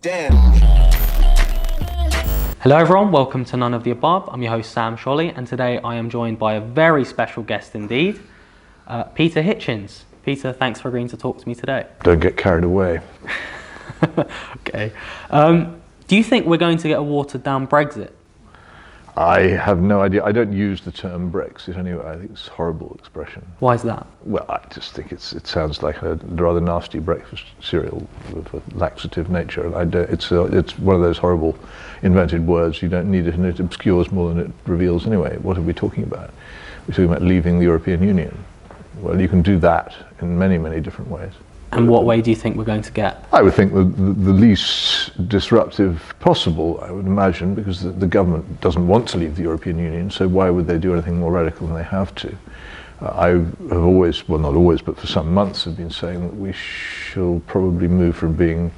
Damn. Hello everyone, welcome to None of the Above. I'm your host Sam Sholly, and today I am joined by a very special guest indeed, Peter Hitchens. Peter, thanks for agreeing to talk to me today. Don't get carried away. Okay. Do you think we're going to get a watered down Brexit? I have no idea. I don't use the term Brexit anyway. I think it's a horrible expression. Why is that? Well, I just think it sounds like a rather nasty breakfast cereal of a laxative nature. And it's one of those horrible invented words. You don't need it, and it obscures more than it reveals anyway. What are we talking about? We're talking about leaving the European Union. Well, you can do that in many, many different ways. And what way do you think we're going to get? I would think the least disruptive possible, I would imagine, because the government doesn't want to leave the European Union, so why would they do anything more radical than they have to? I have always, well not always, but for some months have been saying that we shall probably move from being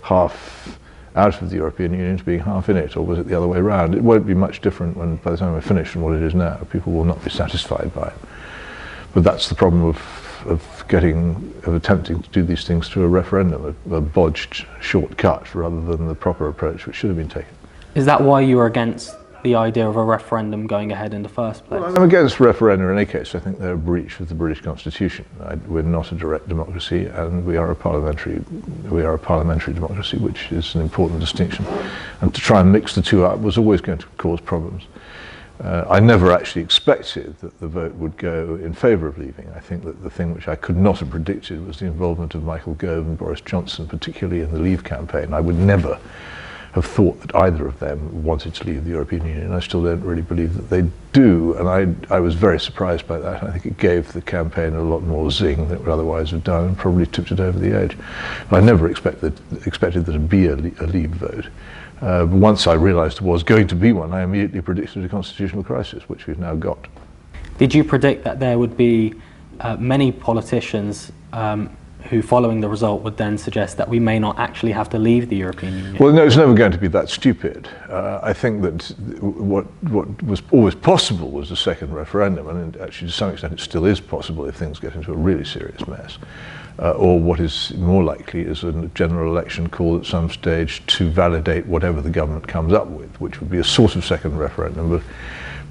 half out of the European Union to being half in it, or was it the other way around? It won't be much different by the time we're finished from what it is now. People will not be satisfied by it. But that's the problem of attempting to do these things through a referendum, a bodged shortcut rather than the proper approach which should have been taken. Is that why you were against the idea of a referendum going ahead in the first place? Well, I'm against referenda in any case. I think they're a breach of the British Constitution. We're not a direct democracy, and we are a parliamentary democracy, which is an important distinction. And to try and mix the two up was always going to cause problems. I never actually expected that the vote would go in favour of leaving. I think that the thing which I could not have predicted was the involvement of Michael Gove and Boris Johnson, particularly in the Leave campaign. I would never have thought that either of them wanted to leave the European Union. I still don't really believe that they do, and I was very surprised by that. I think it gave the campaign a lot more zing than it would otherwise have done, and probably tipped it over the edge. But I never expected there to be a Leave vote. Once I realised there was going to be one, I immediately predicted a constitutional crisis, which we've now got. Did you predict that there would be many politicians who, following the result, would then suggest that we may not actually have to leave the European Union? Well, no, it's never going to be that stupid. I think that what was always possible was a second referendum, and actually to some extent it still is possible if things get into a really serious mess. Or what is more likely is a general election called at some stage to validate whatever the government comes up with, which would be a sort of second referendum,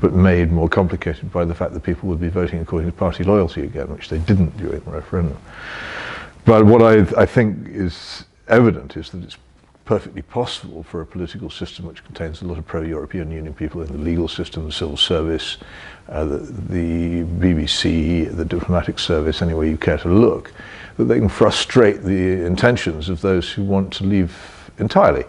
but made more complicated by the fact that people would be voting according to party loyalty again, which they didn't during the referendum. But what I think is evident is that it's perfectly possible for a political system which contains a lot of pro-European Union people in the legal system, the civil service, the BBC, the diplomatic service, anywhere you care to look, that they can frustrate the intentions of those who want to leave entirely.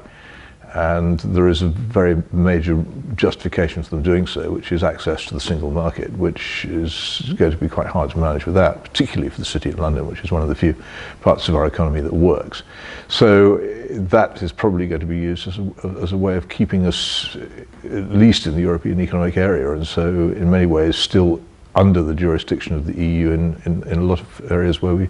And there is a very major justification for them doing so, which is access to the single market, which is going to be quite hard to manage without, particularly for the City of London, which is one of the few parts of our economy that works. So that is probably going to be used as a way of keeping us, at least in the European Economic Area, and so in many ways still under the jurisdiction of the EU in a lot of areas where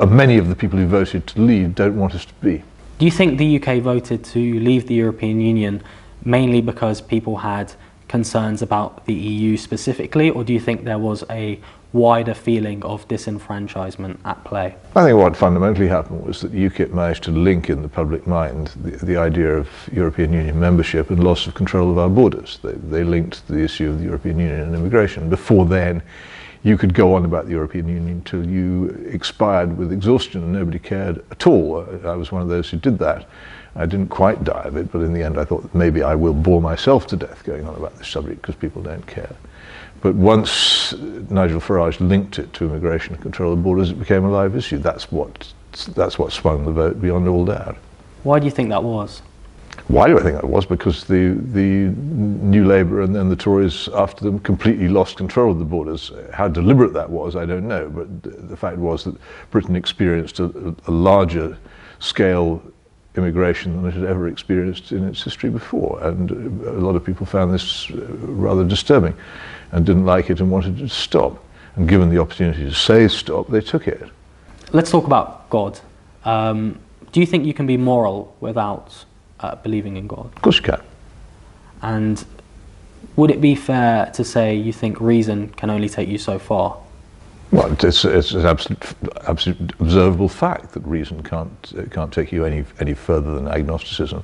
many of the people who voted to leave don't want us to be. Do you think the UK voted to leave the European Union mainly because people had concerns about the EU specifically, or do you think there was a wider feeling of disenfranchisement at play? I think what fundamentally happened was that UKIP managed to link in the public mind the idea of European Union membership and loss of control of our borders. They linked the issue of the European Union and immigration. Before then, you could go on about the European Union until you expired with exhaustion and nobody cared at all. I was one of those who did that. I didn't quite die of it, but in the end I thought that maybe I will bore myself to death going on about this subject because people don't care. But once Nigel Farage linked it to immigration and control of borders, it became a live issue. That's what swung the vote beyond all doubt. Why do you think that was? Why do I think that was? Because the New Labour and then the Tories after them completely lost control of the borders. How deliberate that was, I don't know, but the fact was that Britain experienced a larger scale immigration than it had ever experienced in its history before, and a lot of people found this rather disturbing and didn't like it and wanted it to stop. And given the opportunity to say stop, they took it. Let's talk about God. Do you think you can be moral without believing in God? Of course you can. And would it be fair to say you think reason can only take you so far? Well, it's an absolute observable fact that reason can't take you any further than agnosticism.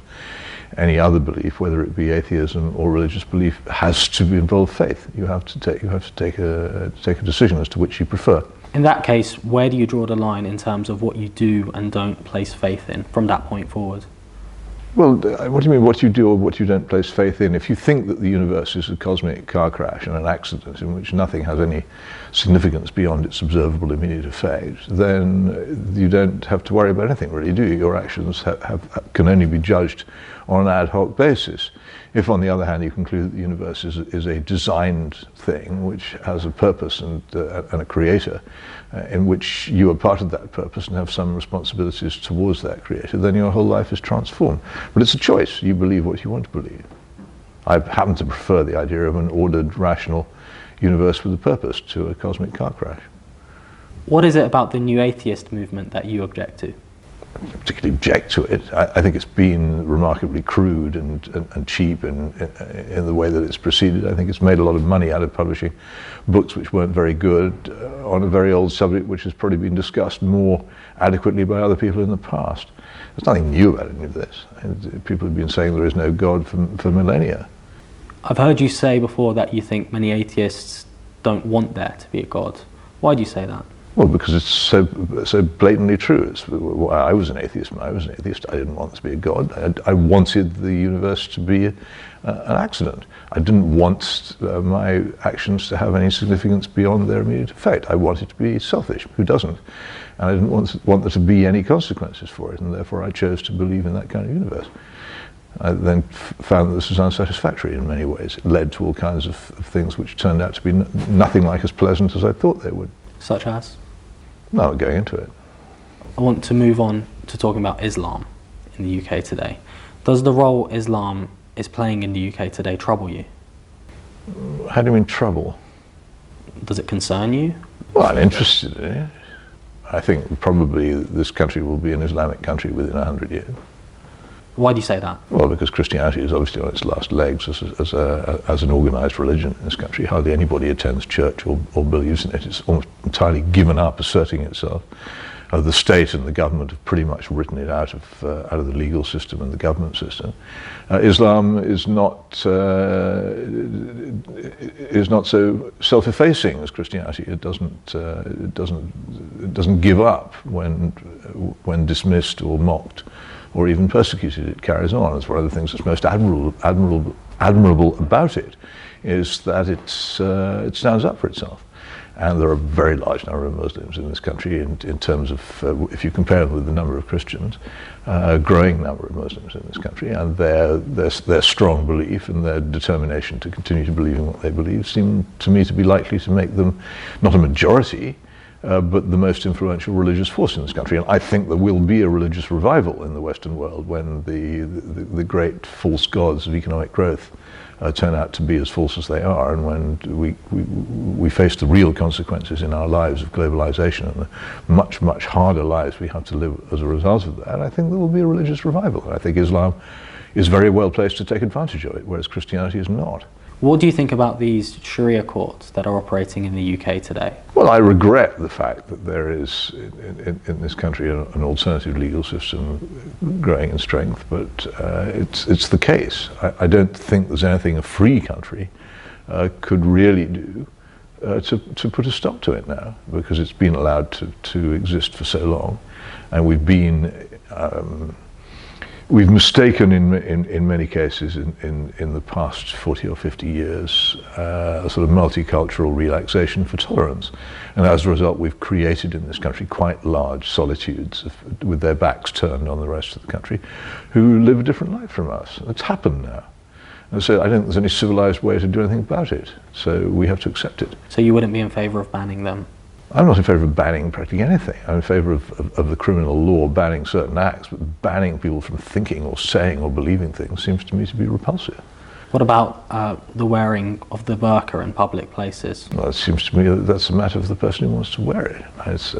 Any other belief, whether it be atheism or religious belief, has to involve faith. You have to take a decision as to which you prefer. In that case, where do you draw the line in terms of what you do and don't place faith in from that point forward? Well, what do you mean, what you do or what you don't place faith in? If you think that the universe is a cosmic car crash and an accident in which nothing has any significance beyond its observable immediate effect, then you don't have to worry about anything, really, do you? Your actions can only be judged on an ad hoc basis. If, on the other hand, you conclude that the universe is a designed thing which has a purpose and a creator, in which you are part of that purpose and have some responsibilities towards that creator, then your whole life is transformed. But it's a choice. You believe what you want to believe. I happen to prefer the idea of an ordered, rational universe with a purpose to a cosmic car crash. What is it about the new atheist movement that you object to? Particularly object to it. I think it's been remarkably crude and cheap in the way that it's proceeded. I think it's made a lot of money out of publishing books which weren't very good on a very old subject which has probably been discussed more adequately by other people in the past. There's nothing new about any of this. People have been saying there is no God for millennia. I've heard you say before that you think many atheists don't want there to be a God. Why do you say that? Well, because it's so blatantly true. I was an atheist when I was an atheist. I didn't want there to be a God. I wanted the universe to be an accident. I didn't want my actions to have any significance beyond their immediate effect. I wanted to be selfish. Who doesn't? And I didn't want there to be any consequences for it, and therefore I chose to believe in that kind of universe. I then found that this was unsatisfactory in many ways. It led to all kinds of things which turned out to be nothing like as pleasant as I thought they would. Such as? No, going into it. I want to move on to talking about Islam in the UK today. Does the role Islam is playing in the UK today trouble you? How do you mean trouble? Does it concern you? Well, I'm interested in it. I think probably this country will be an Islamic country within 100 years. Why do you say that? Well, because Christianity is obviously on its last legs as an organised religion in this country. Hardly anybody attends church or believes in it. It's almost entirely given up asserting itself. The state and the government have pretty much written it out of the legal system and the government system. Islam is not so self-effacing as Christianity. It doesn't give up when dismissed or mocked or even persecuted. It carries on. It's one of the things that's most admirable about it, is that it stands up for itself. And there are a very large number of Muslims in this country in terms of, if you compare them with the number of Christians, a growing number of Muslims in this country, and their strong belief and their determination to continue to believe in what they believe seem to me to be likely to make them not a majority, but the most influential religious force in this country. And I think there will be a religious revival in the Western world when the great false gods of economic growth turn out to be as false as they are, and when we face the real consequences in our lives of globalization and the much, much harder lives we have to live as a result of that. I think there will be a religious revival. And I think Islam is very well placed to take advantage of it, whereas Christianity is not. What do you think about these Sharia courts that are operating in the UK today? Well, I regret the fact that there is in this country an alternative legal system growing in strength, but it's the case. I don't think there's anything a free country could really do to put a stop to it now, because it's been allowed to exist for so long, and we've mistaken in many cases in the past 40 or 50 years a sort of multicultural relaxation for tolerance. And as a result, we've created in this country quite large solitudes with their backs turned on the rest of the country, who live a different life from us. It's happened now. And so I don't think there's any civilized way to do anything about it. So we have to accept it. So you wouldn't be in favour of banning them? I'm not in favour of banning practically anything. I'm in favour of the criminal law banning certain acts, but banning people from thinking or saying or believing things seems to me to be repulsive. What about the wearing of the burqa in public places? Well, it seems to me that that's a matter of the person who wants to wear it. It's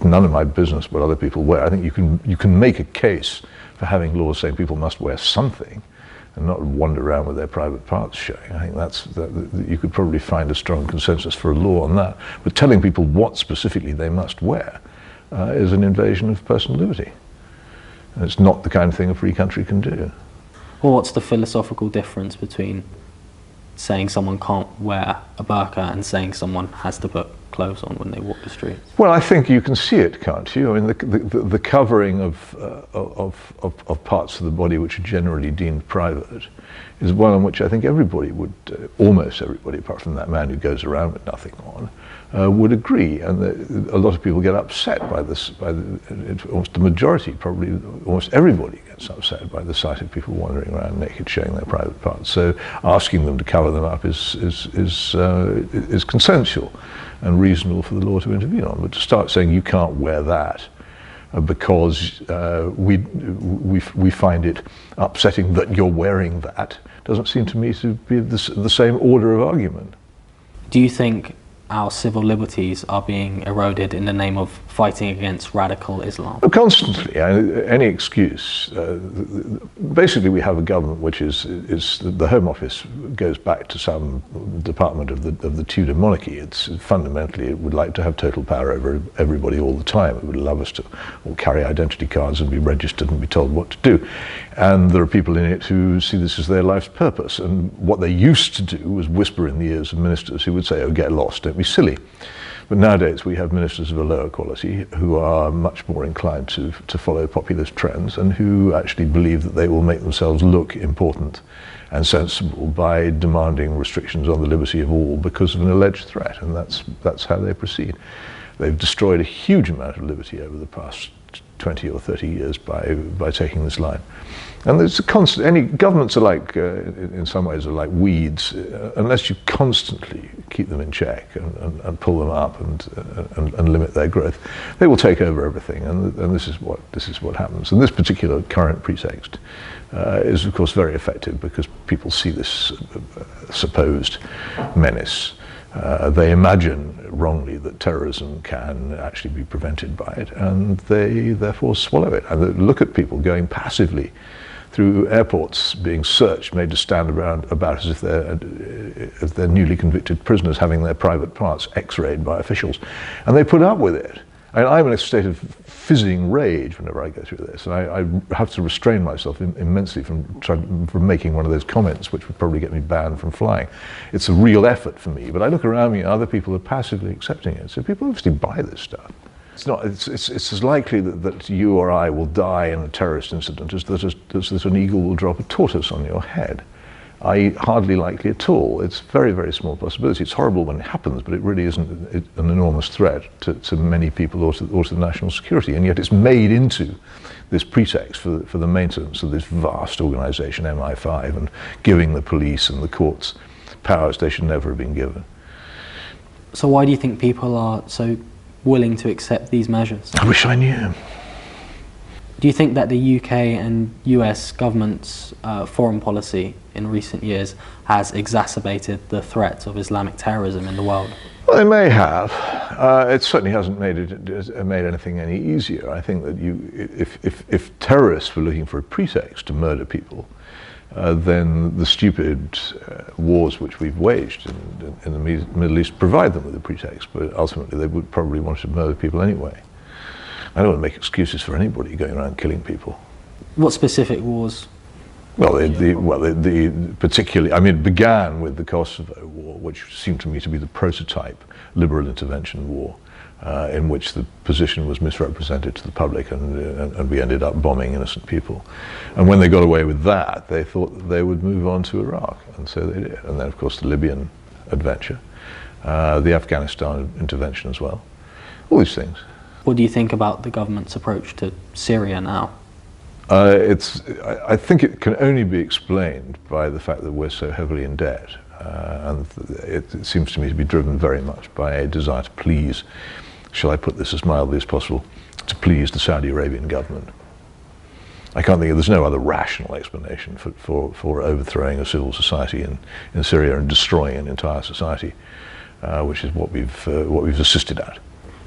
none of my business what other people wear. I think you can make a case for having laws saying people must wear something, and not wander around with their private parts showing. I think that you could probably find a strong consensus for a law on that. But telling people what specifically they must wear is an invasion of personal liberty. And it's not the kind of thing a free country can do. Well, what's the philosophical difference between saying someone can't wear a burqa and saying someone has to put clothes on when they walk the streets? Well, I think you can see it, can't you? I mean, the covering of parts of the body which are generally deemed private is one on which I think everybody would, almost everybody, apart from that man who goes around with nothing on, would agree. And a lot of people get upset by this. Almost the majority, probably almost everybody, gets upset by the sight of people wandering around naked, showing their private parts. So asking them to cover them up is consensual and reasonable for the law to intervene on. But to start saying you can't wear that because we find it upsetting that you're wearing that doesn't seem to me to be the same order of argument. Do you think our civil liberties are being eroded in the name of fighting against radical Islam? Constantly. Any excuse. Basically, we have a government which is the Home Office goes back to some department of the Tudor monarchy. It's fundamentally, it would like to have total power over everybody all the time. It would love us to all carry identity cards and be registered and be told what to do. And there are people in it who see this as their life's purpose. And what they used to do was whisper in the ears of ministers who would say, "Oh, get lost, don't be silly." But nowadays we have ministers of a lower quality who are much more inclined to follow populist trends and who actually believe that they will make themselves look important and sensible by demanding restrictions on the liberty of all because of an alleged threat, and that's how they proceed. They've destroyed a huge amount of liberty over the past 20 or 30 years by taking this line. And there's a constant, any governments are like, in some ways are like weeds, unless you constantly keep them in check and pull them up and limit their growth, they will take over everything, and this is what happens. And this particular current pretext is of course very effective because people see this supposed menace. They imagine wrongly that terrorism can actually be prevented by it, and they therefore swallow it. And they look at people going passively through airports, being searched, made to stand about as if they're newly convicted prisoners, having their private parts x-rayed by officials, and they put up with it. I mean, I'm in a state of fizzing rage whenever I go through this, and I have to restrain myself immensely from making one of those comments, which would probably get me banned from flying. It's a real effort for me, but I look around me and other people are passively accepting it. So people obviously buy this stuff. It's as likely that you or I will die in a terrorist incident as that an eagle will drop a tortoise on your head. Hardly likely at all. It's a very, very small possibility. It's horrible when it happens, but it really isn't an enormous threat to many people or to the national security. And yet it's made into this pretext for the maintenance of this vast organisation, MI5, and giving the police and the courts powers they should never have been given. So why do you think people are so willing to accept these measures? I wish I knew. Do you think that the UK and US government's foreign policy in recent years has exacerbated the threat of Islamic terrorism in the world? Well, they may have. It certainly hasn't made anything any easier. I think that if terrorists were looking for a pretext to murder people, then the stupid wars which we've waged in the Middle East provide them with a pretext, but ultimately they would probably want to murder people anyway. I don't want to make excuses for anybody going around killing people. What specific wars? Well, particularly, I mean, it began with the Kosovo War, which seemed to me to be the prototype liberal intervention war, in which the position was misrepresented to the public, and we ended up bombing innocent people. And when they got away with that, they thought that they would move on to Iraq, and so they did. And then, of course, the Libyan adventure, the Afghanistan intervention as well, all these things. What do you think about the government's approach to Syria now? I think it can only be explained by the fact that we're so heavily in debt, and it seems to me to be driven very much by a desire to please, shall I put this as mildly as possible, to please the Saudi Arabian government. I can't think there's no other rational explanation for overthrowing a civil society in Syria and destroying an entire society, which is what we've assisted at.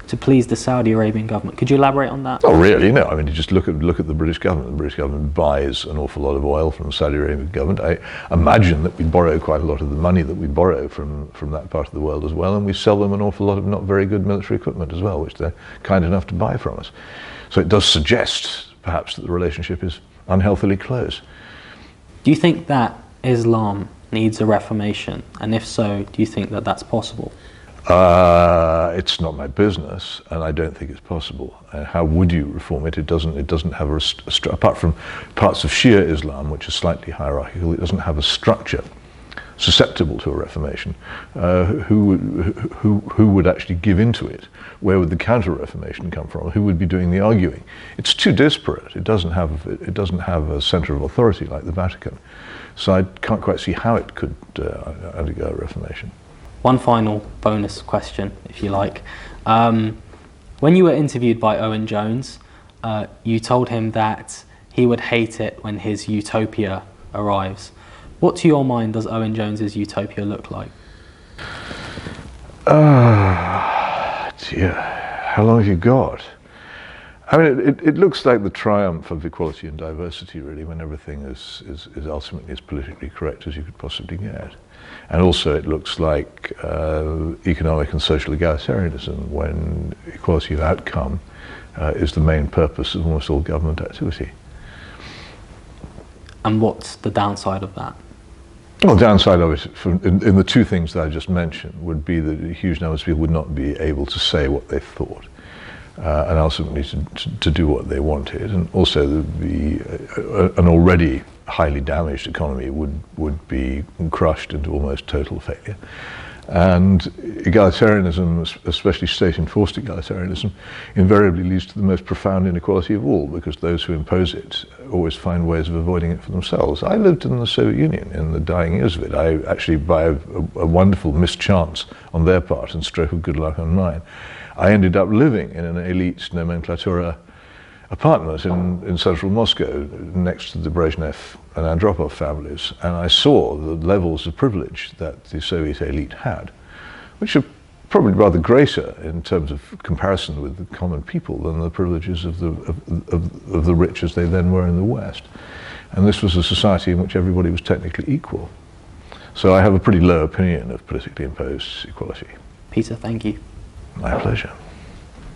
to please the Saudi Arabian government. Could you elaborate on that? Not really, no. I mean, you just look at the British government. The British government buys an awful lot of oil from the Saudi Arabian government. I imagine that we borrow quite a lot of the money that we borrow from that part of the world as well, and we sell them an awful lot of not very good military equipment as well, which they're kind enough to buy from us. So it does suggest, perhaps, that the relationship is unhealthily close. Do you think that Islam needs a reformation? And if so, do you think that that's possible? It's not my business, and I don't think it's possible. How would you reform it? It doesn't have apart from parts of Shia Islam, which is slightly hierarchical, it doesn't have a structure susceptible to a reformation. Who would actually give into it? Where would the counter-reformation come from? Who would be doing the arguing? It's too disparate. It doesn't have a centre of authority like the Vatican. So I can't quite see how it could undergo a reformation. One final bonus question, if you like. When you were interviewed by Owen Jones, you told him that he would hate it when his utopia arrives. What, to your mind, does Owen Jones's utopia look like? Dear, how long have you got? I mean, it looks like the triumph of equality and diversity, really, when everything is ultimately as politically correct as you could possibly get. And also it looks like economic and social egalitarianism, when equality of outcome is the main purpose of almost all government activity. And what's the downside of that? Well, the downside of it, in the two things that I just mentioned, would be that huge numbers of people would not be able to say what they thought. And ultimately to do what they wanted, and also an already highly damaged economy would be crushed into almost total failure. And egalitarianism, especially state-enforced egalitarianism, invariably leads to the most profound inequality of all, because those who impose it always find ways of avoiding it for themselves. I lived in the Soviet Union in the dying years of it. I actually, by a wonderful mischance on their part and stroke of good luck on mine, I ended up living in an elite nomenclatura apartment in central Moscow next to the Brezhnev and Andropov families, and I saw the levels of privilege that the Soviet elite had, which are probably rather greater in terms of comparison with the common people than the privileges of the rich as they then were in the West. And this was a society in which everybody was technically equal. So I have a pretty low opinion of politically imposed equality. Peter, thank you. My pleasure.